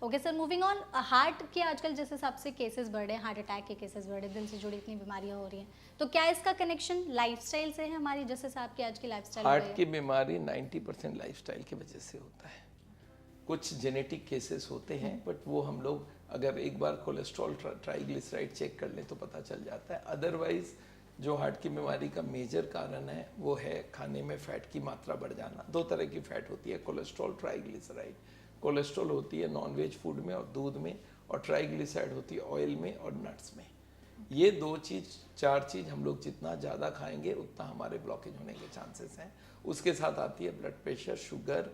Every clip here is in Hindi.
Okay sir, moving on, heart के आजकल जिस हिसाब से केसेस बढ़ रहे हैं, हार्ट अटैक के केसेस बढ़ रहे हैं, दिल से जुड़ी इतनी बीमारियां हो रही हैं, तो क्या इसका कनेक्शन लाइफस्टाइल से है हमारी, जिस हिसाब की आज की लाइफस्टाइल हो गई हार्ट है? की बीमारी 90% लाइफस्टाइल की वजह से होता है। कुछ जेनेटिक केसेस होते हैं, बट वो हम लोग अगर एक बार कोलेस्ट्रॉल ट्राइग्लिसराइड चेक कर लें तो पता चल जाता है। अदरवाइज जो हार्ट की बीमारी का मेजर कारण है वो है खाने में फैट की मात्रा बढ़ जाना। दो तरह की फैट होती है, कोलेस्ट्रॉल, ट्राइग्लिसराइड। कोलेस्ट्रॉल होती है नॉनवेज फूड में और दूध में, और ट्राइग्लिसराइड होती है ऑयल में और नट्स में। ये दो चीज़, चार चीज़ हम लोग जितना ज़्यादा खाएंगे उतना हमारे ब्लॉकेज होने के चांसेस हैं। उसके साथ आती है ब्लड प्रेशर, शुगर,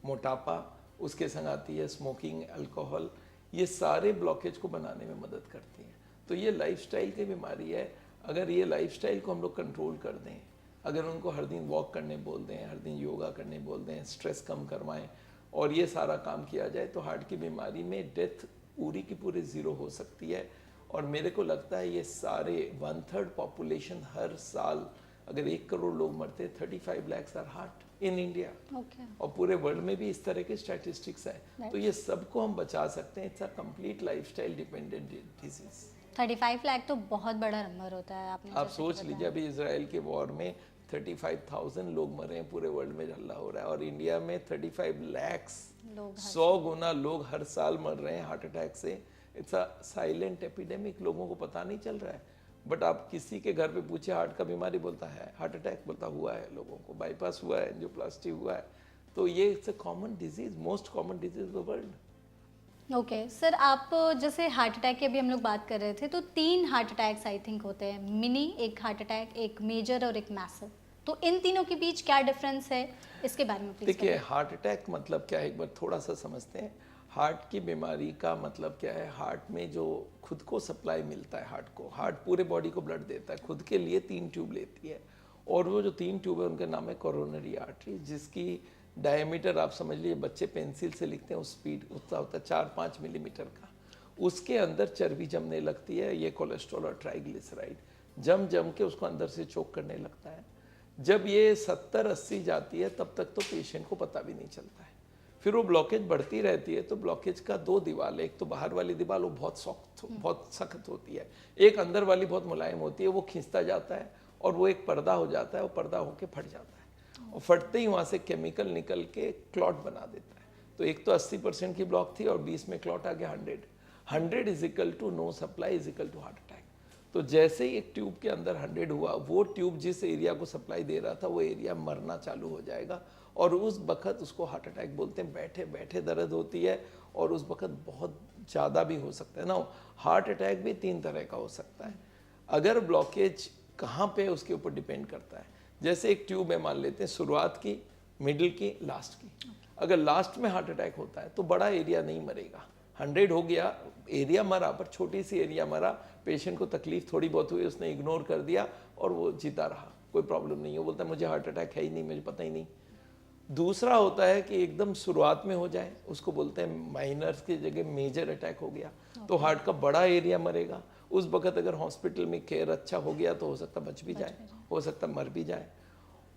मोटापा, उसके संग आती है स्मोकिंग, अल्कोहल। ये सारे ब्लॉकेज को बनाने में मदद करती हैं। तो ये लाइफस्टाइल की बीमारी है। अगर ये लाइफस्टाइल को हम लोग कंट्रोल कर दें, अगर उनको हर दिन वॉक करने बोल दें, हर दिन योगा करने बोल दें, स्ट्रेस कम करवाएं और ये सारा काम किया जाए, तो हार्ट की बीमारी में डेथ पूरी की पूरी ज़ीरो हो सकती है। और मेरे को लगता है ये सारे 1/3 पॉपुलेशन हर साल, अगर 1 करोड़ लोग मरते, 35 lakhs are heart in India. और पूरे वर्ल्ड में भी इस तरह के स्टैटिस्टिक्स हैं। तो ये सबको हम बचा सकते हैं। It's a complete lifestyle dependent disease. 35 lakh तो बहुत बड़ा नंबर होता है। आप सोच लीजिए, अभी इसराइल के वॉर में 35,000 लोग मरे हैं, पूरे वर्ल्ड में हल्ला हो रहा है, और इंडिया में 35 lakhs, 100 गुना लोग हर साल मर रहे हैं हार्ट अटैक से। इट्स अ साइलेंट एपिडेमिक, लोगों को पता नहीं चल रहा है। बट आप किसी के घर पे पूछे हार्ट का बीमारी, बोलता है हार्ट अटैक, बोलता हुआ है, लोगों को बाईपास हुआ है, एंजियोप्लास्टी हुआ है। तो ये it's a common disease, most common disease the world. Okay sir, आप जैसे हार्ट अटैक की अभी हम लोग बात कर रहे थे, तो 3 हार्ट अटैक्स आई थिंक होते हैं, मिनी, एक हार्ट अटैक, एक मेजर और एक मैसिव। तो इन तीनों के बीच क्या डिफरेंस है, इसके बारे में प्लीज देखिए, हार्ट अटैक मतलब क्या है, एक बार थोड़ा सा समझते हैं। हार्ट की बीमारी का मतलब क्या है, हार्ट में जो खुद को सप्लाई मिलता है, हार्ट पूरे बॉडी को ब्लड देता है, खुद के लिए 3 ट्यूब लेती है। और वो जो 3 ट्यूब है उनका नाम है कोरोनरी आर्टरी, जिसकी डायमीटर आप समझ लीजिए, बच्चे पेंसिल से लिखते हैं उस स्पीड उतना होता है 4-5 मिलीमीटर का। उसके अंदर चर्बी जमने लगती है, ये कोलेस्ट्रॉल और ट्राइग्लिसराइड जम के उसको अंदर से चोक करने लगता है। जब ये 70-80 जाती है तब तक तो पेशेंट को पता भी नहीं चलता है। फिर वो ब्लॉकेज बढ़ती रहती है। तो ब्लॉकेज का 2 दीवार है, एक तो बाहर वाली दीवार वो बहुत सख्त होती है, एक अंदर वाली बहुत मुलायम होती है। वो खींचता जाता है और वो एक पर्दा हो जाता है, वो पर्दा होके फट जाता है, और फटते ही वहाँ से केमिकल निकल के क्लॉट बना देता है। तो एक तो 80% की ब्लॉक थी और 20 में क्लॉट आ गया 100 is equal to no supply is equal to heart attack. तो जैसे ही एक ट्यूब के अंदर 100 हुआ, वो ट्यूब जिस एरिया को सप्लाई दे रहा था वो एरिया मरना चालू हो जाएगा, और उस वक्त उसको हार्ट अटैक बोलते हैं। बैठे बैठे दर्द होती है, और उस वक्त बहुत ज़्यादा भी हो सकता है ना। हार्ट अटैक भी 3 तरह का हो सकता है। अगर ब्लॉकेज कहाँ पे है उसके ऊपर डिपेंड करता है। जैसे एक ट्यूब है, मान लेते हैं शुरुआत की, मिडिल की, लास्ट की। अगर लास्ट में हार्ट अटैक होता है तो बड़ा एरिया नहीं मरेगा, 100 हो गया, एरिया मरा, पर छोटी सी एरिया मरा, पेशेंट को तकलीफ थोड़ी बहुत हुई, उसने इग्नोर कर दिया और वो जीता रहा, कोई प्रॉब्लम नहीं है, वो बोलता है मुझे हार्ट अटैक है ही नहीं, मुझे पता ही नहीं। दूसरा होता है कि एकदम शुरुआत में हो जाए, उसको बोलते हैं माइनर की जगह मेजर अटैक हो गया, तो हार्ट का बड़ा एरिया मरेगा। उस वक्त अगर हॉस्पिटल में केयर अच्छा हो गया तो हो सकता बच भी जाए, हो सकता मर भी जाए।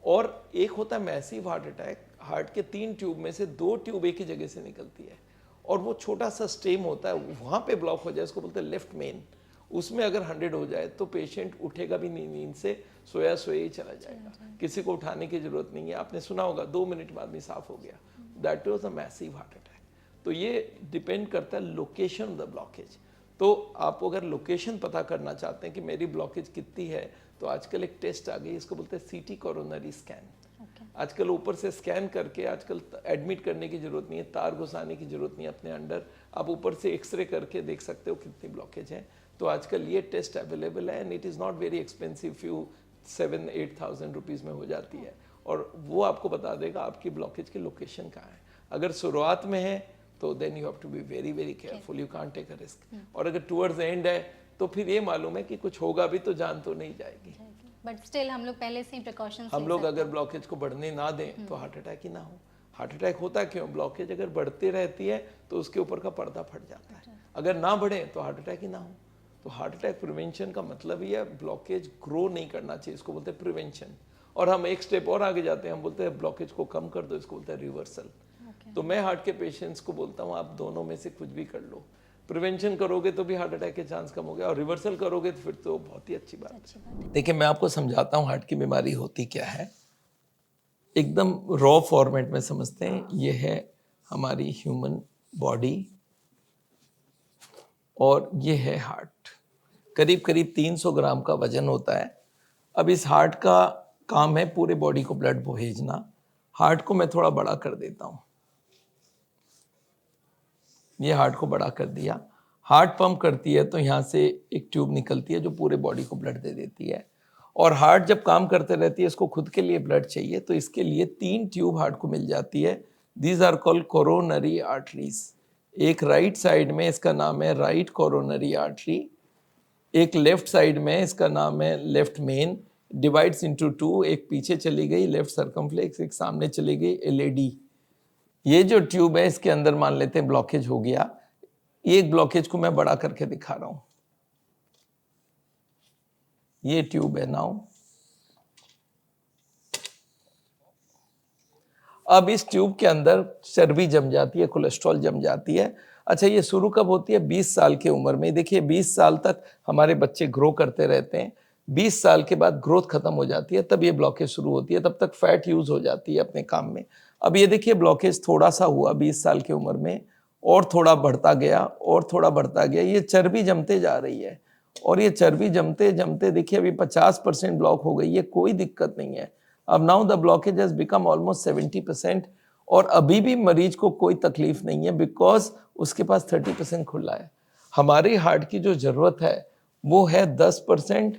और एक होता है मैसिव हार्ट अटैक, हार्ट के 3 ट्यूब में से 2 ट्यूब एक ही जगह से निकलती है, और वो छोटा सा स्टेम होता है, वहाँ पे ब्लॉक हो जाए, उसको बोलते हैं लेफ्ट मेन। उसमें अगर 100 हो जाए तो पेशेंट उठेगा भी नहीं, नींद से सोया ही चला जाएगा, किसी को उठाने की जरूरत नहीं है। आपने सुना होगा 2 मिनट बाद में साफ हो गया, that was a massive heart attack. तो ये डिपेंड करता है लोकेशन ऑफ द ब्लॉकेज। तो आप अगर लोकेशन पता करना चाहते हैं कि मेरी ब्लॉकेज कितनी है, तो आजकल एक टेस्ट आ गई, इसको बोलते हैं सीटी कोरोनरी स्कैन। आजकल ऊपर से स्कैन करके, आजकल एडमिट करने की जरूरत नहीं है, तार घुसाने की जरूरत नहीं है अपने अंडर, आप ऊपर से एक्सरे करके देख सकते हो कितनी ब्लॉकेज है। तो आजकल ये टेस्ट अवेलेबल है, and it is not very expensive, few 7-8,000 rupees में हो जाती है, और वो आपको बता देगा आपकी ब्लॉकेज की लोकेशन कहाँ है। अगर शुरुआत में है तो then you have to be very very careful, you can't take a risk. और अगर टुवर्ड्स एंड है तो फिर ये मालूम है कि कुछ होगा भी तो जान तो नहीं जाएगी, बट स्टिल हम लोग पहले से ही प्रिकॉशंस हम लोग अगर ब्लॉकेज को बढ़ने ना दें तो हार्ट अटैक ही ना हो। हार्ट अटैक होता क्यों, ब्लॉकेज अगर बढ़ती रहती है तो उसके ऊपर का पर्दा फट जाता है, अगर ना बढ़े तो हार्ट अटैक ही ना हो। तो हार्ट अटैक प्रिवेंशन का मतलब ही है ब्लॉकेज ग्रो नहीं करना चाहिए, इसको बोलते हैं प्रिवेंशन। और हम एक स्टेप और आगे जाते हैं, हम बोलते हैं ब्लॉकेज को कम कर दो, इसको बोलते हैं रिवर्सल। तो मैं हार्ट के पेशेंट्स को बोलता हूँ आप दोनों में से कुछ भी कर लो, प्रिवेंशन करोगे तो भी हार्ट अटैक के चांस कम हो गया और रिवर्सल करोगे तो फिर तो बहुत ही अच्छी बात है। देखिए मैं आपको समझाता हूँ हार्ट की बीमारी होती क्या है, एकदम रॉ फॉर्मेट में समझते हैं। ये है हमारी ह्यूमन बॉडी और ये है हार्ट। करीब करीब 300 ग्राम का वजन होता है। अब इस हार्ट का काम है पूरे बॉडी को ब्लड भेजना। हार्ट को मैं थोड़ा बड़ा कर देता हूँ, ये हार्ट को बड़ा कर दिया। हार्ट पंप करती है तो यहाँ से एक ट्यूब निकलती है जो पूरे बॉडी को ब्लड दे देती है। और हार्ट जब काम करते रहती है, इसको खुद के लिए ब्लड चाहिए, तो इसके लिए 3 ट्यूब हार्ट को मिल जाती है। These are called coronary arteries. एक राइट साइड में इसका नाम है राइट कोरोनरी आर्टरी, एक लेफ्ट साइड में इसका नाम है लेफ्ट मेन, डिवाइड्स इनटू 2, एक पीछे चली गई लेफ्ट सर्कमफ्लेक्स, एक सामने चली गई एलएडी। ये जो ट्यूब है इसके अंदर मान लेते हैं ब्लॉकेज हो गया। एक ब्लॉकेज को मैं बड़ा करके दिखा रहा हूं, ये ट्यूब है नाउ। अब इस ट्यूब के अंदर चर्बी जम जाती है, कोलेस्ट्रॉल जम जाती है। अच्छा, ये शुरू कब होती है? 20 साल की उम्र में। देखिए 20 साल तक हमारे बच्चे ग्रो करते रहते हैं, 20 साल के बाद ग्रोथ खत्म हो जाती है, तब ये ब्लॉकेज शुरू होती है। तब तक फैट यूज हो जाती है अपने काम में। अब ये देखिए ब्लॉकेज थोड़ा सा हुआ 20 साल की उम्र में, और थोड़ा बढ़ता गया और थोड़ा बढ़ता गया, ये चर्बी जमते जा रही है। और ये चर्बी जमते जमते देखिए अभी 50% ब्लॉक हो गई है, कोई दिक्कत नहीं है। अब now the blockage has become almost 70%, और अभी भी मरीज को कोई तकलीफ नहीं है बिकॉज उसके पास 30% खुला है। हमारी हार्ट की जो जरूरत है वो है 10%,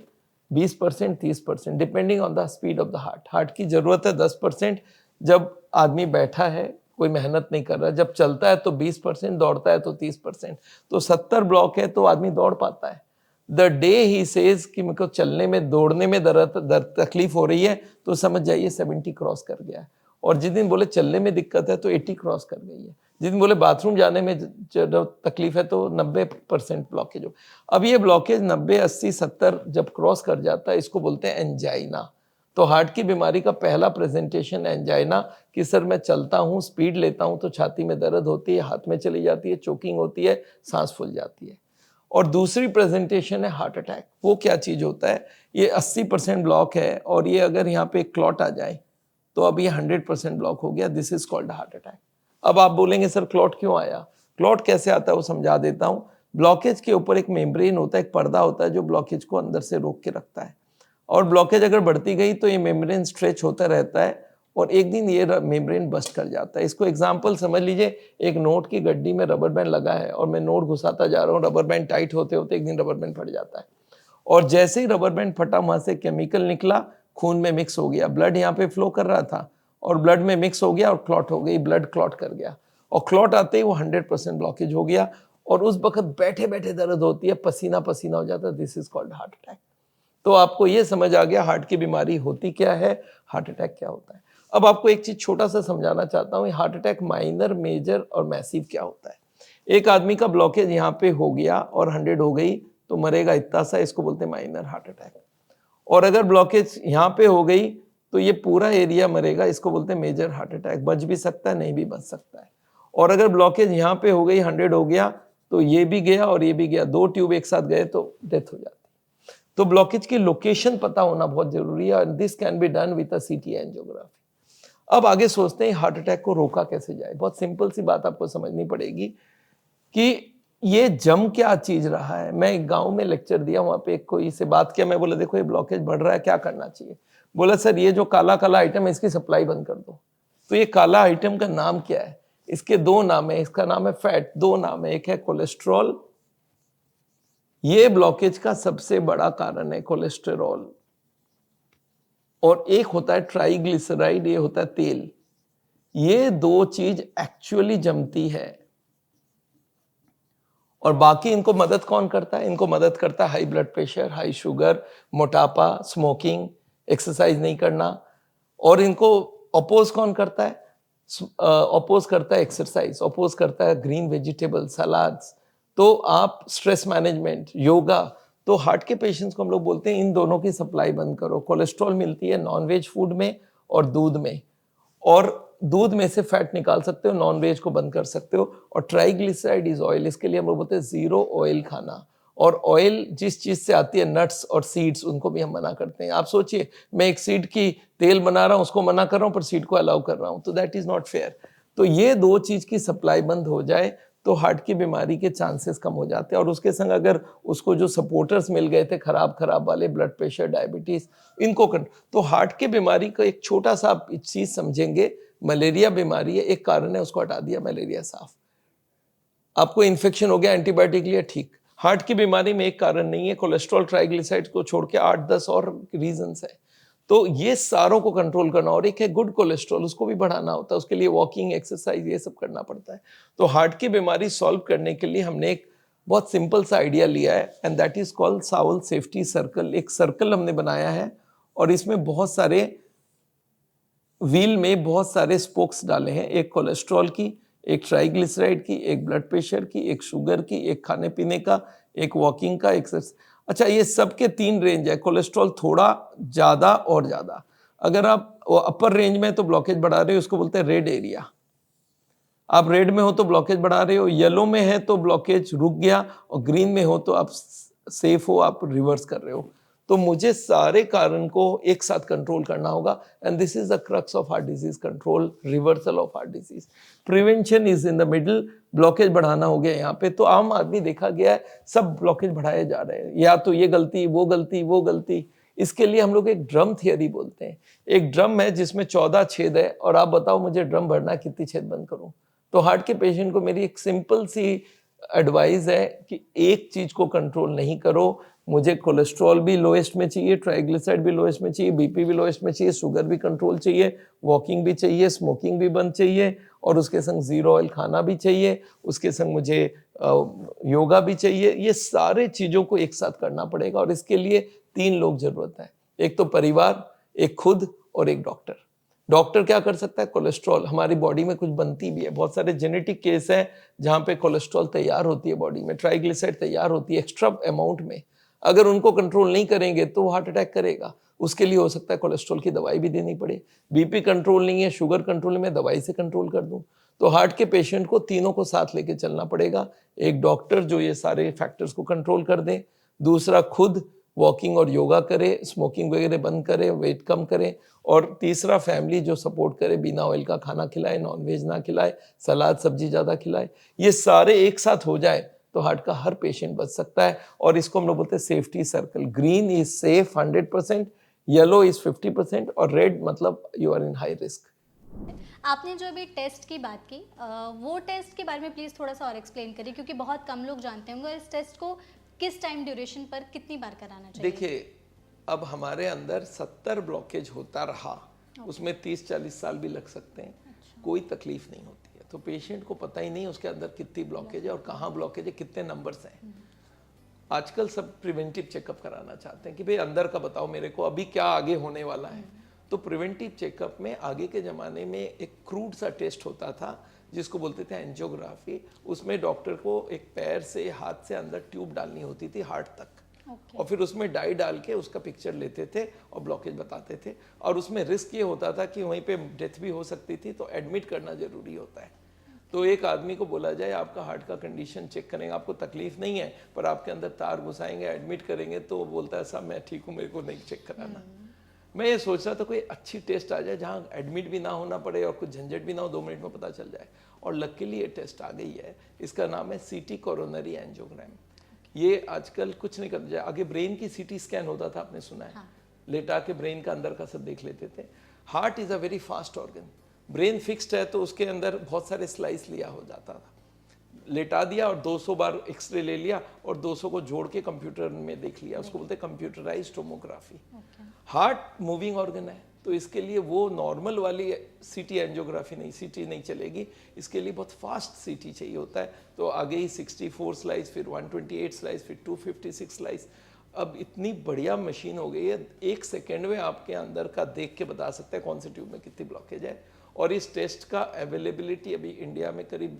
20%, 30%, depending on the speed of the heart. Heart की जरूरत है 10% जब आदमी बैठा है, कोई मेहनत नहीं कर रहा। जब चलता है तो 20%, दौड़ता है तो 30%। तो 70 ब्लॉक है तो आदमी दौड़ पाता है। द डे ही सेज कि मेरे को चलने में दौड़ने में दर्द तकलीफ हो रही है, तो समझ जाइए 70 क्रॉस कर गया है। और जिस दिन बोले चलने में दिक्कत है तो 80 क्रॉस कर गई है। जिस दिन बोले बाथरूम जाने में तकलीफ है तो 90% ब्लॉकेज हो। अब ये ब्लॉकेज 90, 80, 70 जब क्रॉस कर जाता है, इसको बोलते हैं एंजाइना। तो हार्ट की बीमारी का पहला प्रेजेंटेशन एंजाइना, कि सर मैं चलता हूँ, स्पीड लेता हूँ तो छाती में दर्द होती है, हाथ में चली जाती है, चोकिंग होती है, सांस फूल जाती है। और दूसरी प्रेजेंटेशन है हार्ट अटैक। वो क्या चीज होता है? ये 80% ब्लॉक है और ये अगर यहाँ पे क्लॉट आ जाए तो अब ये 100% ब्लॉक हो गया। This is called heart attack. अब आप बोलेंगे सर क्लॉट क्यों आया? क्लॉट कैसे आता है वो समझा देता हूँ। ब्लॉकेज के ऊपर एक मेम्ब्रेन होता है, एक पर्दा होता है जो ब्लॉकेज को अंदर से रोक के रखता है। और ब्लॉकेज अगर बढ़ती गई तो ये मेम्ब्रेन स्ट्रेच होता रहता है और एक दिन ये मेम्ब्रेन बस्ट कर जाता है। इसको एग्जांपल समझ लीजिए, एक नोट की गड्डी में रबर बैंड लगा है और मैं नोट घुसाता जा रहा हूँ, रबर बैंड टाइट होते होते एक दिन रबर बैंड फट जाता है। और जैसे ही रबर बैंड फटा, वहां से केमिकल निकला, खून में मिक्स हो गया, ब्लड यहाँ पे फ्लो कर रहा था और ब्लड में मिक्स हो गया और क्लॉट हो गई, ब्लड क्लॉट कर गया। और क्लॉट आते ही वो 100% ब्लॉकेज हो गया और उस वक्त बैठे बैठे दर्द होती है, पसीना पसीना हो जाता है। This is called heart attack. तो आपको ये समझ आ गया हार्ट की बीमारी होती क्या है, हार्ट अटैक क्या होता है। अब आपको एक चीज छोटा सा समझाना चाहता हूँ, हार्ट अटैक माइनर, मेजर और मैसिव क्या होता है। एक आदमी का ब्लॉकेज यहाँ पे हो गया और 100 हो गई तो मरेगा इतना सा, इसको बोलते हैं माइनर हार्ट अटैक। और अगर ब्लॉकेज यहाँ पे हो गई तो ये पूरा एरिया मरेगा, इसको बोलते हैं मेजर हार्ट अटैक। बच भी सकता है, नहीं भी बच सकता है। और अगर ब्लॉकेज यहाँ पे हो गई, 100 हो गया तो ये भी गया और ये भी गया, 2 ट्यूब एक साथ गए तो डेथ हो जाती है। तो ब्लॉकेज की लोकेशन पता होना बहुत जरूरी है, और this can be done with a CT angiography. अब आगे सोचते हैं हार्ट अटैक को रोका कैसे जाए। बहुत सिंपल सी बात आपको समझनी पड़ेगी कि ये जम क्या चीज रहा है। मैं एक गांव में लेक्चर दिया, वहां पे कोई से बात किया, मैं बोला देखो ये ब्लॉकेज बढ़ रहा है, क्या करना चाहिए? बोला सर ये जो काला काला आइटम है इसकी सप्लाई बंद कर दो। तो ये काला आइटम का नाम क्या है? इसके 2 नाम है, इसका नाम है फैट, 2 नाम है, एक है कोलेस्ट्रॉल। ये ब्लॉकेज का सबसे बड़ा कारण है कोलेस्टेरॉल, और एक होता है ट्राइग्लिसराइड, ये होता है तेल। ये 2 चीज एक्चुअली जमती है और बाकी इनको मदद कौन करता है? इनको मदद करता है high blood pressure, high sugar, मोटापा, स्मोकिंग, एक्सरसाइज नहीं करना। और इनको अपोज कौन करता है? अपोज करता है एक्सरसाइज, अपोज करता है ग्रीन वेजिटेबल, सलाड्स। तो आप स्ट्रेस मैनेजमेंट, योगा। तो हार्ट के पेशेंट्स को हम लोग बोलते हैं इन दोनों की सप्लाई बंद करो। कोलेस्ट्रॉल मिलती है नॉनवेज फूड में और दूध में, और दूध में से फैट निकाल सकते हो, नॉन वेज को बंद कर सकते हो। और ट्राइग्लिसराइड इज ऑयल, इसके लिए हम लोग बोलते हैं जीरो ऑयल खाना। और ऑयल जिस चीज से आती है, नट्स और सीड्स, उनको भी हम मना करते हैं। आप सोचिए, मैं एक सीड की तेल बना रहा हूं, उसको मना कर रहा हूं, पर सीड को अलाउ कर रहा हूं, तो दैट इज नॉट फेयर। तो ये दो चीज की सप्लाई बंद हो जाए तो हार्ट की बीमारी के चांसेस कम हो जाते हैं। और उसके संग अगर उसको जो सपोर्टर्स मिल गए थे खराब वाले, ब्लड प्रेशर, डायबिटीज, इनको तो हार्ट की बीमारी का एक छोटा सा आप चीज समझेंगे, मलेरिया बीमारी है, एक कारण है, उसको हटा दिया, मलेरिया साफ। आपको इन्फेक्शन हो गया, एंटीबायोटिक लिया, ठीक। हार्ट की बीमारी में एक कारण नहीं है, कोलेस्ट्रॉल, ट्राइग्लिसराइड्स को छोड़ के 8-10 और रीजंस है। तो ये सारों को कंट्रोल करना, और एक है गुड कोलेस्ट्रॉल, उसको भी बढ़ाना होता है, उसके लिए वॉकिंग, एक्सरसाइज, ये सब करना पड़ता है। तो हार्ट की बीमारी सॉल्व करने के लिए हमने एक बहुत सिंपल सा आइडिया लिया है, and that is called Sawal safety circle. एक सर्कल हमने बनाया है और इसमें बहुत सारे व्हील में बहुत सारे स्पोक्स डाले हैं, एक कोलेस्ट्रॉल की, एक ट्राइग्लिसराइड की, एक ब्लड प्रेशर की, एक शुगर की, एक खाने पीने का, एक वॉकिंग का, एक्सरसाइज। अच्छा, ये सबके 3 रेंज है। कोलेस्ट्रॉल थोड़ा ज्यादा और ज्यादा, अगर आप अपर रेंज में तो ब्लॉकेज बढ़ा रहे हो, उसको बोलते हैं रेड एरिया। आप रेड में हो तो ब्लॉकेज बढ़ा रहे हो, येलो में है तो ब्लॉकेज रुक गया, और ग्रीन में हो तो आप सेफ हो, आप रिवर्स कर रहे हो। तो मुझे सारे कारण को एक साथ कंट्रोल करना होगा, and this is the crux of heart disease control, reversal of heart disease. Prevention is in the middle. Blockage बढ़ाना हो गया यहाँ पे, तो आम आदमी देखा गया है सब ब्लॉकेज बढ़ाए जा रहे हैं, या तो ये गलती, वो गलती, वो गलती। इसके लिए हम लोग एक ड्रम थियरी बोलते हैं। एक ड्रम है जिसमें 14 छेद है, और आप बताओ मुझे ड्रम भरना, कितनी छेद बंद करूं? तो हार्ट के पेशेंट को मेरी एक सिंपल सी एडवाइस है कि एक चीज को कंट्रोल नहीं करो। मुझे कोलेस्ट्रॉल भी लोएस्ट में चाहिए, ट्राइग्लिसराइड भी लोएस्ट में चाहिए, बीपी भी लोएस्ट में चाहिए, शुगर भी कंट्रोल चाहिए, वॉकिंग भी चाहिए, स्मोकिंग भी बंद चाहिए, और उसके संग जीरो ऑयल खाना भी चाहिए, उसके संग मुझे योगा भी चाहिए। ये सारे चीजों को एक साथ करना पड़ेगा, और इसके लिए 3 लोग जरूरत है। एक तो परिवार, एक खुद, और एक डॉक्टर। डॉक्टर क्या कर सकता है? कोलेस्ट्रॉल, हमारी बॉडी में कुछ बनती भी है, बहुत सारे जेनेटिक केस हैं जहां पे कोलेस्ट्रॉल तैयार होती है बॉडी में, ट्राइग्लिसराइड तैयार होती है एक्स्ट्रा अमाउंट में। अगर उनको कंट्रोल नहीं करेंगे तो हार्ट अटैक करेगा। उसके लिए हो सकता है कोलेस्ट्रॉल की दवाई भी देनी पड़े। बीपी कंट्रोल नहीं है, शुगर कंट्रोल में, दवाई से कंट्रोल कर दूं। तो हार्ट के पेशेंट को तीनों को साथ लेके चलना पड़ेगा। एक डॉक्टर जो ये सारे फैक्टर्स को कंट्रोल कर दे, दूसरा खुद वॉकिंग और योगा करे, स्मोकिंग वगैरह बंद करे, वेट कम करे, और तीसरा फैमिली जो सपोर्ट करे, बिना ऑयल का खाना खिलाए, नॉनवेज ना खिलाए, सलाद सब्जी ज़्यादा खिलाए। ये सारे एक साथ हो जाए तो हार्ट का हर पेशेंट बच सकता है। और इसको हम लोग बोलते हैं safety circle. Green is safe 100%, yellow is 50%, और रेड मतलब you are in high risk. आपने जो अभी टेस्ट की बात की, वो टेस्ट के बारे में प्लीज़ थोड़ा सा और एक्सप्लेन करिए, क्योंकि बहुत कम लोग जानते होंगे इस टेस्ट को किस टाइम ड्यूरेशन पर कितनी बार कराना चाहिए। देखिए, अब हमारे अंदर 70 ब्लॉकेज होता रहा, उसमें 30-40 साल भी लग सकते हैं। अच्छा। कोई तकलीफ नहीं होती है। तो पेशेंट को पता ही नहीं उसके अंदर कितनी ब्लॉकेज है और कहाँ ब्लॉकेज है, कितने नंबर्स हैं। आजकल सब प्रिवेंटिव चेकअप कराना चाहते हैं कि भाई अंदर का बताओ मेरे को, अभी क्या आगे होने वाला है। तो प्रिवेंटिव चेकअप में आगे के ज़माने में एक क्रूड सा टेस्ट होता था जिसको बोलते थे एंजियोग्राफी। उसमें डॉक्टर को एक पैर से, हाथ से अंदर ट्यूब डालनी होती थी हार्ट तक, और फिर उसमें डाई डाल के उसका पिक्चर लेते थे और ब्लॉकेज बताते थे। और उसमें रिस्क ये होता था कि वहीं पे डेथ भी हो सकती थी, तो एडमिट करना जरूरी होता है। तो एक आदमी को बोला जाए आपका हार्ट का कंडीशन चेक करेंगे, आपको तकलीफ नहीं है, पर आपके अंदर तार घुसाएंगे, एडमिट करेंगे, तो वो बोलता है साहब मैं ठीक हूँ, मेरे को नहीं चेक कराना। मैं ये सोच रहा था कोई अच्छी टेस्ट आ जाए जहाँ एडमिट भी ना होना पड़े और कुछ झंझट भी ना हो, 2 मिनट में पता चल जाए। और लकीली ये टेस्ट आ गई है, इसका नाम है सीटी कोरोनरी एंजियोग्राम। ये आजकल कुछ नहीं कर जाए। आगे ब्रेन की सीटी स्कैन होता था, आपने सुना है? हाँ। लेटा के ब्रेन का अंदर का सब देख लेते थे। Heart is a very fast organ. Brain fixed है तो उसके अंदर बहुत सारे स्लाइस लिया हो जाता था, लेटा दिया और 200 बार एक्सरे ले लिया और 200 को जोड़ के कंप्यूटर में देख लिया, उसको बोलते हैं computerised tomography. Heart moving organ है, तो इसके लिए वो नॉर्मल वाली सीटी एंजियोग्राफी नहीं, सीटी नहीं चलेगी, इसके लिए बहुत फास्ट सीटी चाहिए होता है। तो आगे ही 64 स्लाइस, फिर 128 स्लाइस, फिर 256 स्लाइस। अब इतनी बढ़िया मशीन हो गई है, 1 सेकेंड में आपके अंदर का देख के बता सकता है कौन से ट्यूब में कितनी ब्लॉकेज है। और इस टेस्ट का अवेलेबिलिटी अभी इंडिया में करीब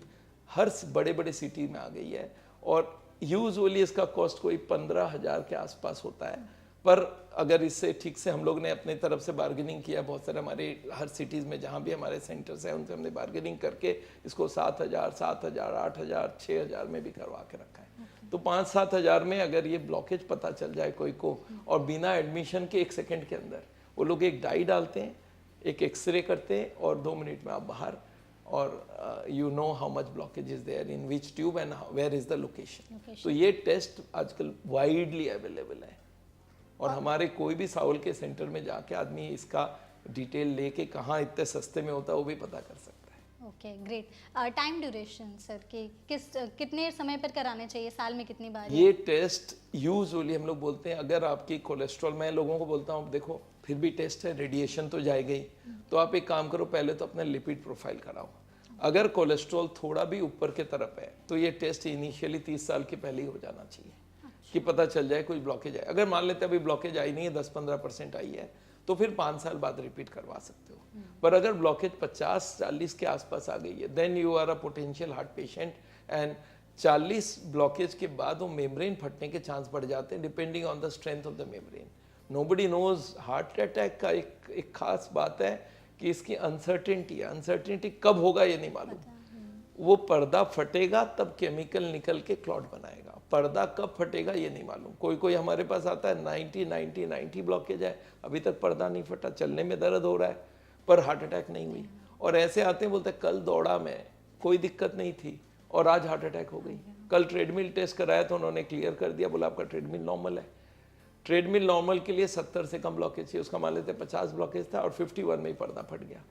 हर बड़े बड़े सिटी में आ गई है, और यूजुअली इसका कॉस्ट कोई 15,000 के आसपास होता है। पर अगर इससे ठीक से हम लोग ने अपने तरफ से बार्गेनिंग किया, बहुत सारे हमारे हर सिटीज़ में जहाँ भी हमारे सेंटर्स हैं उनसे हमने बार्गेनिंग करके इसको 7,000, 7,000, 8,000, 6,000 में भी करवा के रखा है। तो 5-7 हज़ार में अगर ये ब्लॉकेज पता चल जाए कोई को, और बिना एडमिशन के 1 सेकेंड के अंदर वो लोग एक डाई डालते हैं, एक एक्सरे करते हैं और 2 मिनट में आप बाहर, और you know how much blockage is there in which tube and where is the location. तो ये टेस्ट आजकल वाइडली अवेलेबल है, और हमारे कोई भी साउल के सेंटर में जाके आदमी इसका डिटेल लेके कहाँ इतने सस्ते में होता है वो भी पता कर सकता है। Okay, great. Time duration sir कि कितने समय पर कराने चाहिए, साल में कितनी बार? ये टेस्ट यूजुअली हम लोग बोलते हैं, अगर आपकी कोलेस्ट्रॉल, मैं लोगों को बोलता हूँ देखो फिर भी टेस्ट है, रेडिएशन तो जाएगा ही, तो आप एक काम करो, पहले तो अपना लिपिड प्रोफाइल कराओ। अगर कोलेस्ट्रॉल थोड़ा भी ऊपर के तरफ है तो ये टेस्ट इनिशियली 30 साल के पहले ही हो जाना चाहिए कि पता चल जाए कोई ब्लॉकेज है। अगर मान लेते अभी ब्लॉकेज आई नहीं है, 10-15% आई है, तो फिर 5 साल बाद रिपीट करवा सकते हो। पर अगर ब्लॉकेज 50-40 के आसपास आ गई है, then you are a potential heart patient, and 40 blockage के बाद वो मेम्ब्रेन फटने के चांस बढ़ जाते हैं depending on the strength of the membrane. Nobody knows heart attack का एक खास बात है कि इसकी अनसर्टेनिटी है, अनसर्टेनिटी कब होगा ये नहीं मालूम। वो पर्दा फटेगा तब केमिकल निकल के क्लॉट बनाएगा, पर्दा कब फटेगा ये नहीं मालूम। कोई कोई हमारे पास आता है 90 ब्लॉकेज है, अभी तक पर्दा नहीं फटा, चलने में दर्द हो रहा है पर हार्ट अटैक नहीं हुई, और ऐसे आते हैं बोलते हैं कल दौड़ा मैं, कोई दिक्कत नहीं थी और आज हार्ट अटैक हो गई। कल ट्रेडमिल टेस्ट कराया तो उन्होंने क्लियर कर दिया, बोला आपका ट्रेडमिल नॉर्मल है। ट्रेडमिल नॉर्मल के लिए 70 से कम ब्लॉकेज चाहिए, उसका मान लेते 50 ब्लॉकेज था और 51 में ही पर्दा फट गया।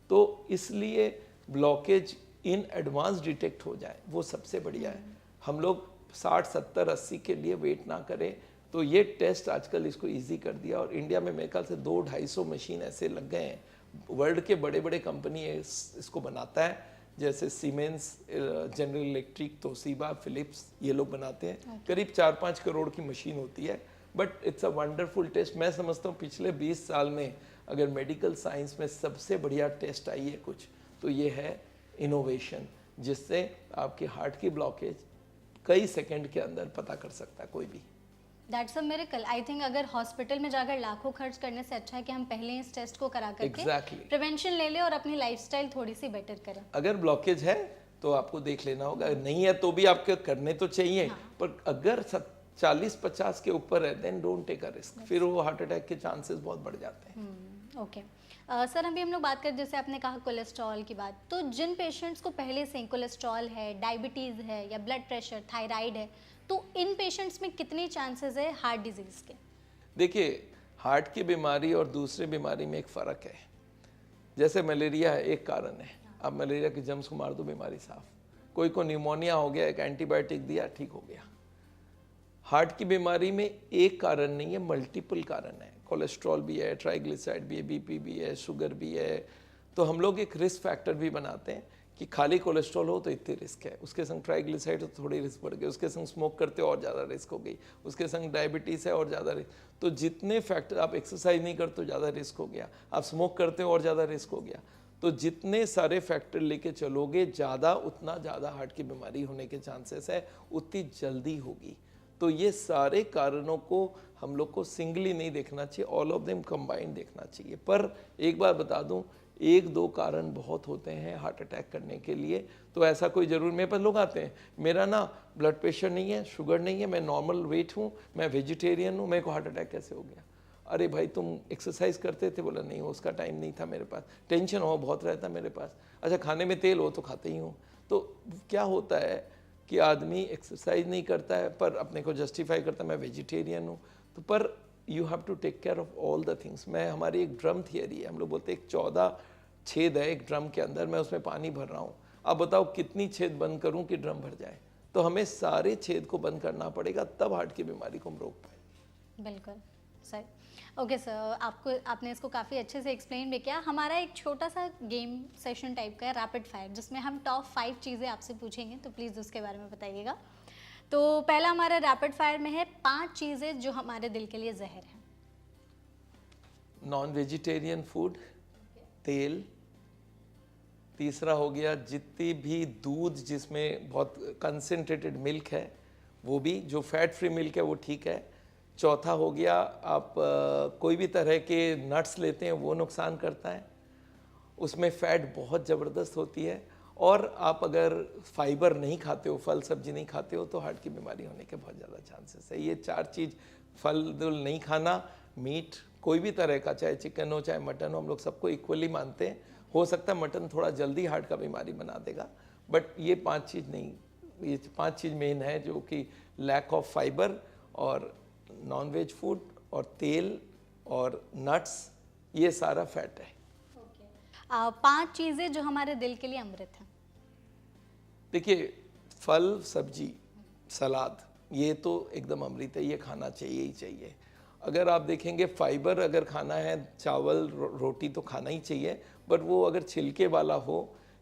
तो इसलिए ब्लॉकेज इन एडवांस डिटेक्ट हो जाए वो सबसे बढ़िया है। हम लोग 60, 70, 80 के लिए वेट ना करें। तो ये टेस्ट आजकल इसको इजी कर दिया, और इंडिया में मेरे ख्याल से 200-250 मशीन ऐसे लग गए हैं। वर्ल्ड के बड़े बड़े कंपनी इसको बनाता है, जैसे Siemens, General Electric, Toshiba, Philips, ये लोग बनाते हैं। करीब 4-5 करोड़ की मशीन होती है, but it's a wonderful test. मैं समझता हूँ पिछले 20 साल में अगर मेडिकल साइंस में सबसे बढ़िया टेस्ट आई है कुछ, तो ये है इनोवेशन, जिससे आपके हार्ट की ब्लॉकेज कई सेकंड के अंदर पता कर सकता है कोई भी। That's a miracle. I think अगर हॉस्पिटल में जाकर लाखों खर्च करने से अच्छा है कि हम पहले इस टेस्ट को करा करके प्रिवेंशन ले लें और अपनी लाइफस्टाइल थोड़ी सी बेटर करें। अगर ब्लॉकेज है तो आपको देख लेना होगा, नहीं है तो भी आपके करने तो चाहिए। पर अगर 40-50 के ऊपर है then don't take a risk, फिर वो हार्ट अटैक के चांसेस बहुत बढ़ जाते हैं। ओके सर, अभी हम लोग बात करें, जैसे आपने कहा कोलेस्ट्रॉल की बात, तो जिन पेशेंट्स को पहले से कोलेस्ट्रॉल है, डायबिटीज़ है या ब्लड प्रेशर, थायराइड है, तो इन पेशेंट्स में कितने चांसेस है हार्ट डिजीज़ के? देखिए, हार्ट की बीमारी और दूसरी बीमारी में एक फ़र्क है। जैसे मलेरिया है, एक कारण है, आप मलेरिया के जर्म्स को मार दो, बीमारी साफ। कोई को न्यूमोनिया हो गया, एक एंटीबायोटिक दिया, ठीक हो गया। हार्ट की बीमारी में एक कारण नहीं है, मल्टीपल कारण है। कोलेस्ट्रॉल भी है, ट्राइग्लिसराइड भी है, बीपी भी है, शुगर भी है। तो हम लोग एक रिस्क फैक्टर भी बनाते हैं कि खाली कोलेस्ट्रॉल हो तो इतनी रिस्क है, उसके संग ट्राइग्लिसराइड तो थोड़ी रिस्क बढ़ गई, उसके संग स्मोक करते हो और ज़्यादा रिस्क हो गई, उसके संग डायबिटीज़ है और ज़्यादा रिस्क। तो जितने फैक्टर, आप एक्सरसाइज नहीं करते तो ज़्यादा रिस्क हो गया, आप स्मोक करते हो और ज़्यादा रिस्क हो गया। तो जितने सारे फैक्टर लेके चलोगे ज़्यादा, उतना ज़्यादा हार्ट की बीमारी होने के चांसेस है, उतनी जल्दी होगी। तो ये सारे कारणों को हम लोग को सिंगली नहीं देखना चाहिए, ऑल ऑफ देम कंबाइंड देखना चाहिए। पर एक बार बता दूं, 1-2 कारण बहुत होते हैं हार्ट अटैक करने के लिए। तो ऐसा कोई ज़रूर, मेरे पास लोग आते हैं, मेरा ना ब्लड प्रेशर नहीं है, शुगर नहीं है, मैं नॉर्मल वेट हूँ, मैं वेजिटेरियन हूँ, मेरे को हार्ट अटैक कैसे हो गया? अरे भाई तुम एक्सरसाइज करते थे? बोला नहीं, उसका टाइम नहीं था मेरे पास, टेंशन हो बहुत रहता मेरे पास। अच्छा, खाने में तेल हो तो खाते ही हूँ। तो क्या होता है कि आदमी एक्सरसाइज नहीं करता है पर अपने को जस्टिफाई करता है मैं वेजिटेरियन हूँ। तो पर you have to take care of all the things. मैं, हमारी एक ड्रम थियरी है, हम लोग बोलते हैं एक 14 छेद है एक ड्रम के अंदर, मैं उसमें पानी भर रहा हूँ, अब बताओ कितनी छेद बंद करूँ कि ड्रम भर जाए? तो हमें सारे छेद को बंद करना पड़ेगा, तब हार्ट की बीमारी को हम रोक पाएंगे। बिल्कुल सही। ओके सर, आपने इसको काफ़ी अच्छे से एक्सप्लेन भी किया। हमारा एक छोटा सा गेम सेशन टाइप का है, रैपिड फायर, जिसमें हम टॉप 5 चीज़ें आपसे पूछेंगे, तो प्लीज़ उसके बारे में बताइएगा। तो पहला हमारा रैपिड फायर में है 5 चीज़ें जो हमारे दिल के लिए जहर है। नॉन वेजिटेरियन फूड, तेल। तीसरा हो गया जितनी भी दूध जिसमें बहुत कंसनट्रेटेड मिल्क है वो भी, जो फैट फ्री मिल्क है वो ठीक है। चौथा हो गया आप कोई भी तरह के नट्स लेते हैं वो नुकसान करता है, उसमें फैट बहुत ज़बरदस्त होती है। और आप अगर फाइबर नहीं खाते हो, फल सब्जी नहीं खाते हो, तो हार्ट की बीमारी होने के बहुत ज़्यादा चांसेस है। ये 4 चीज़, फल दुल नहीं खाना, मीट कोई भी तरह का, चाहे चिकन हो चाहे मटन हो, हम लोग सबको इक्वली मानते हैं। हो सकता है मटन थोड़ा जल्दी हार्ट का बीमारी बना देगा, बट ये 5 चीज़ नहीं, ये 5 चीज़ मेन है, जो कि लैक ऑफ फाइबर और नॉन वेज फूड और तेल और नट्स, ये सारा फैट है। 5 चीज़ें जो हमारे दिल के लिए अमृत हैं। देखिए, फल सब्जी सलाद ये तो एकदम अमृत है, ये खाना चाहिए ही चाहिए। अगर आप देखेंगे फाइबर अगर खाना है, चावल रोटी तो खाना ही चाहिए, बट वो अगर छिलके वाला हो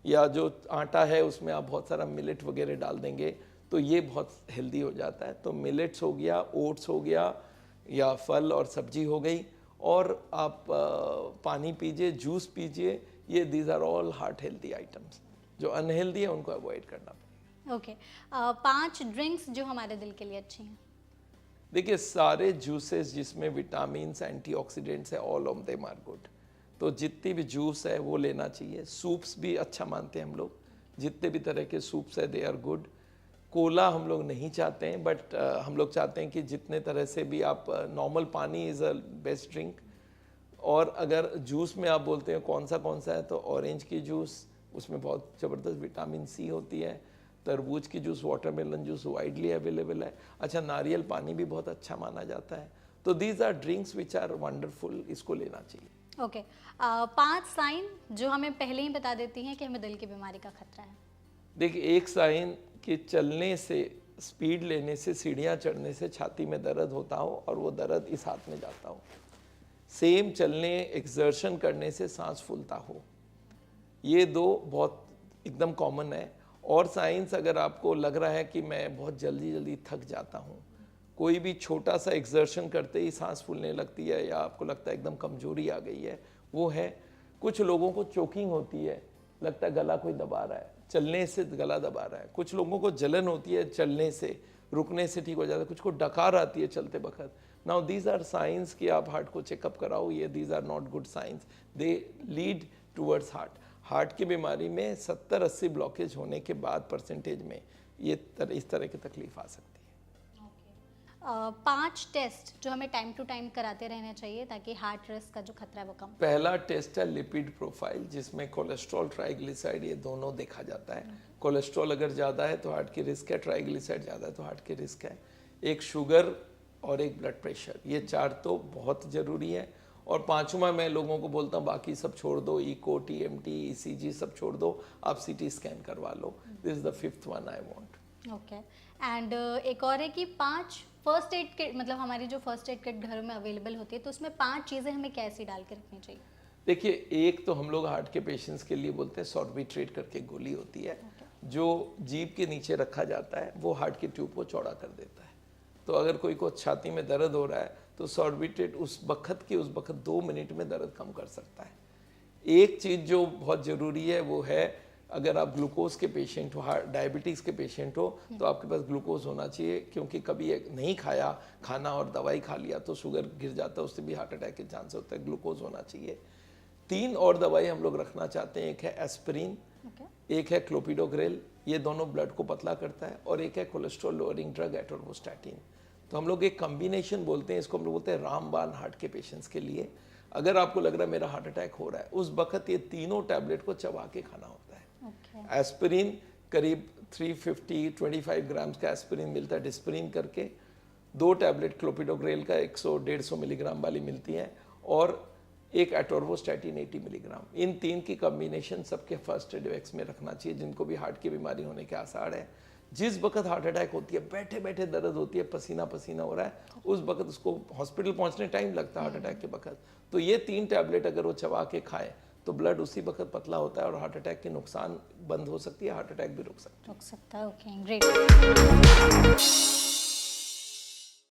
या जो आटा है उसमें आप बहुत सारा मिलेट वगैरह डाल देंगे तो ये बहुत हेल्दी हो जाता है। तो मिलेट्स हो गया, ओट्स हो गया, या फल और सब्जी हो गई, और आप पानी पीजिए, जूस पीजिए, ये these are all heart healthy items. जो अनहेल्दी है उनको अवॉइड करना पड़ेगा। ओके, 5 ड्रिंक्स जो हमारे दिल के लिए अच्छी हैं। देखिए, सारे जूसेस जिसमें विटामिन्स, एंटीऑक्सीडेंट्स है, all of them are good. तो जितनी भी जूस है वो लेना चाहिए। सूप्स भी अच्छा मानते हैं हम लोग, जितने भी तरह के सूप्स है दे आर गुड। कोला हम लोग नहीं चाहते हैं, बट हम लोग चाहते हैं कि जितने तरह से भी आप नॉर्मल पानी इज़ अ बेस्ट ड्रिंक। और अगर जूस में आप बोलते हैं कौन सा है, तो ऑरेंज की जूस, उसमें बहुत ज़बरदस्त विटामिन सी होती है। तरबूज की juice, watermelon juice widely available है। अच्छा, नारियल पानी भी बहुत अच्छा माना जाता है। तो these are drinks which are wonderful, इसको लेना चाहिए। ओके, 5 साइन जो हमें पहले ही बता देती हैं कि हमें दिल की बीमारी का खतरा है। देखिए, एक साइन कि चलने से, स्पीड लेने से, सीढ़ियाँ चढ़ने से छाती में दर्द होता हो और वो दर्द इस हाथ में जाता हो। सेम चलने, एक्सर्शन करने से सांस फूलता हो। ये 2 बहुत एकदम कॉमन है। और साइंस, अगर आपको लग रहा है कि मैं बहुत जल्दी थक जाता हूँ, कोई भी छोटा सा एक्सर्शन करते ही सांस फूलने लगती है, या आपको लगता है एकदम कमजोरी आ गई है, वो है। कुछ लोगों को चोकिंग होती है, लगता है गला कोई दबा रहा है, चलने से गला दबा रहा है। कुछ लोगों को जलन होती है, चलने से, रुकने से ठीक हो जाता है। कुछ को डकार आती है चलते वक्त। नाउ दीज आर साइंस कि आप हार्ट को चेकअप कराओ। ये these are not good science, they lead towards heart. Heart की बीमारी में 70-80 ब्लॉकेज होने के बाद परसेंटेज में ये इस तरह की तकलीफ आ सकती है। 5 टेस्ट जो हमें टाइम टू टाइम कराते रहना चाहिए ताकि हार्ट रिस्क का जो खतरा है वो कम। पहला टेस्ट है लिपिड प्रोफाइल, जिसमें कोलेस्ट्रॉल, ट्राइग्लिसराइड, ये दोनों देखा जाता है। कोलेस्ट्रॉल अगर ज़्यादा है तो हार्ट की रिस्क है, ट्राइग्लिसराइड ज़्यादा है तो हार्ट की रिस्क है। एक शुगर और एक ब्लड प्रेशर, ये 4 तो बहुत ज़रूरी है। और 5वां मैं लोगों को बोलता हूँ बाकी सब छोड़ दो, इको, TMT, ECG सब छोड़ दो, आप CT स्कैन करवा लो। This is the 5th one I want. Okay, and एक और है कि 5 फर्स्ट एड किट, मतलब हमारी जो फर्स्ट एड किट घरों में अवेलेबल होती है, तो उसमें 5 चीज़ें हमें कैसी डाल के रखनी चाहिए। देखिए, एक तो हम लोग हार्ट के पेशेंट्स के लिए बोलते हैं सॉर्बिट्रेट करके गोली होती है, जो जीभ के नीचे रखा जाता है, वो हार्ट की ट्यूब को चौड़ा कर देता है। तो अगर कोई को छाती में दर्द हो रहा है तो सॉर्बिट्रेट उस वक्त 2 मिनट में दर्द कम कर सकता है। एक चीज़ जो बहुत ज़रूरी है वो है, अगर आप ग्लूकोज के पेशेंट हो, डायबिटीज़ के पेशेंट हो, तो आपके पास ग्लूकोज होना चाहिए, क्योंकि कभी नहीं खाया खाना और दवाई खा लिया तो शुगर गिर जाता है, उससे भी हार्ट अटैक के चांस होता है। ग्लूकोज होना चाहिए। 3 और दवाई हम लोग रखना चाहते हैं, एक है एस्पिरिन, एक है क्लोपिडोग्रेल, ये दोनों ब्लड को पतला करता है, और एक है कोलेस्ट्रॉल लोअरिंग ड्रग एटोर्मोस्टैटिन। तो हम लोग एक कॉम्बिनेशन बोलते हैं, इसको हम लोग बोलते हैं रामबाण हार्ट के पेशेंट्स के लिए। अगर आपको लग रहा है मेरा हार्ट अटैक हो रहा है, उस वक्त ये तीनों टैबलेट को चबा के खाना होता है। एस्पिरिन करीब 350-25 ग्राम्स का एस्पिरिन मिलता है डिस्पिरिन करके। 2 टैबलेट क्लोपिडोग्रेल का 100-150 मिलीग्राम वाली मिलती हैं, और एक एटोर्मोस्टैटिन 80 मिलीग्राम। इन 3 की कॉम्बिनेशन सबके फर्स्ट एड बॉक्स में रखना चाहिए, जिनको भी हार्ट की बीमारी होने के आसार है। जिस वक्त हार्ट अटैक होती है, बैठे बैठे दर्द होती है, पसीना पसीना हो रहा है, उस वक्त उसको हॉस्पिटल पहुंचने टाइम लगता है हार्ट अटैक के वक्त, तो ये 3 टैबलेट अगर वो चबा के खाए तो ब्लड उसी वक्त पतला होता है और हार्ट अटैक के नुकसान बंद हो सकती है, हार्ट अटैक भी रुक सकता है। Okay, great.